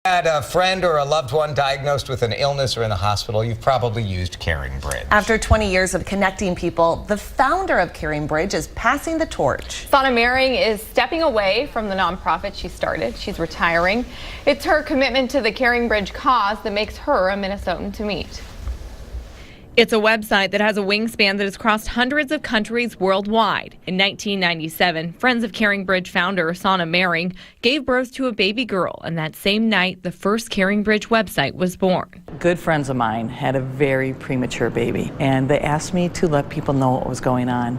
Had a friend or a loved one diagnosed with an illness or in the hospital, you've probably used CaringBridge. After 20 years of connecting people, the founder of CaringBridge is passing the torch. Sona Mehring is stepping away from the nonprofit she started. She's retiring. It's her commitment to the CaringBridge cause that makes her a Minnesotan to meet. It's a website that has a wingspan that has crossed hundreds of countries worldwide. In 1997, Friends of CaringBridge founder Sona Mehring gave birth to a baby girl, and that same night, the first CaringBridge website was born. Good friends of mine had a very premature baby, and they asked me to let people know what was going on.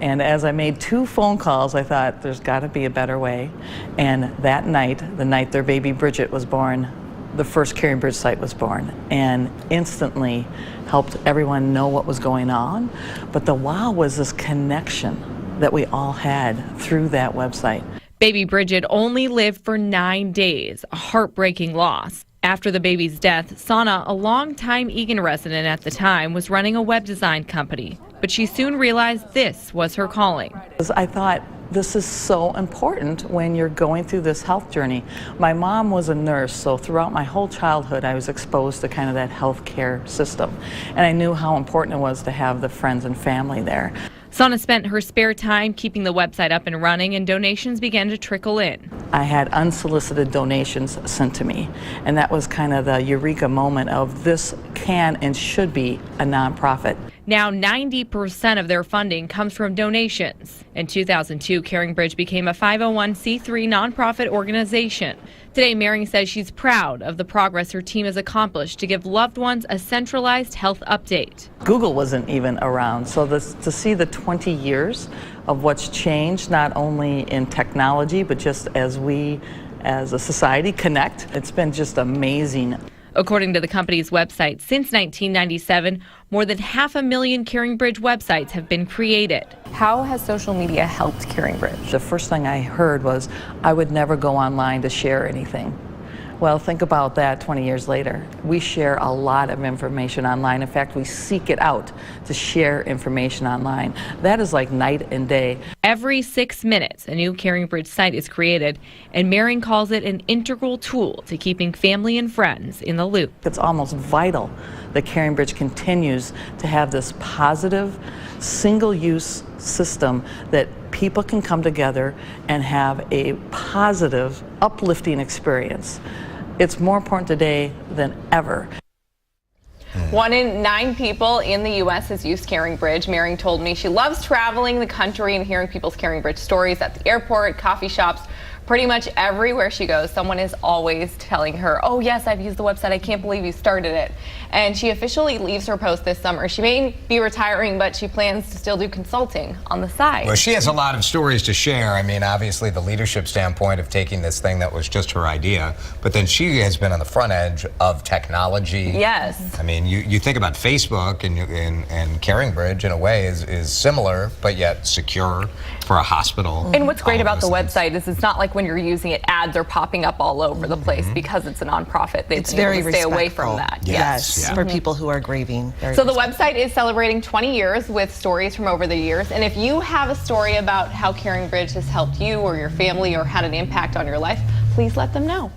And as I made 2 phone calls, I thought there's got to be a better way. And that night, the night their baby Bridget was born, the first CaringBridge site was born, and instantly helped everyone know what was going on. But the wow was this connection that we all had through that website. Baby Bridget only lived for 9 days, a heartbreaking loss. After the baby's death, Sona, a longtime Eagan resident at the time, was running a web design company. But she soon realized this was her calling. I thought, this is so important when you're going through this health journey. My mom was a nurse, so throughout my whole childhood I was exposed to kind of that healthcare system. And I knew how important it was to have the friends and family there. Sona spent her spare time keeping the website up and running, and donations began to trickle in. I had unsolicited donations sent to me, and that was kind of the eureka moment of this can and should be a nonprofit. Now 90% of their funding comes from donations. In 2002, CaringBridge became a 501c3 nonprofit organization. Today, Mehring says she's proud of the progress her team has accomplished to give loved ones a centralized health update. Google wasn't even around, so to see the 20 years of what's changed, not only in technology, but just as we as a society connect, it's been just amazing. According to the company's website, since 1997, more than 500,000 CaringBridge websites have been created. How has social media helped CaringBridge? The first thing I heard was I would never go online to share anything. Well, think about that 20 years later. We share a lot of information online. In fact, we seek it out to share information online. That is like night and day. Every 6 minutes, a new CaringBridge site is created, and Mehring calls it an integral tool to keeping family and friends in the loop. It's almost vital that CaringBridge continues to have this positive, single-use system that people can come together and have a positive, uplifting experience. It's more important today than ever. 1 in 9 people in the U.S. has used CaringBridge. Mehring told me she loves traveling the country and hearing people's CaringBridge stories at the airport, coffee shops. Pretty much everywhere she goes, someone is always telling her, oh yes, I've used the website, I can't believe you started it. And she officially leaves her post this summer. She may be retiring, but she plans to still do consulting on the side. Well, she has a lot of stories to share. I mean, obviously the leadership standpoint of taking this thing that was just her idea, but then she has been on the front edge of technology. Yes. I mean, you think about Facebook and CaringBridge in a way is similar, but yet secure for a hospital. And what's great about the website is it's not like when you're using it, ads are popping up all over the place because it's a nonprofit. It's very stay away from that. Yes, yeah. for people who are grieving. So the website is celebrating 20 years with stories from over the years. And if you have a story about how CaringBridge has helped you or your family or had an impact on your life, please let them know.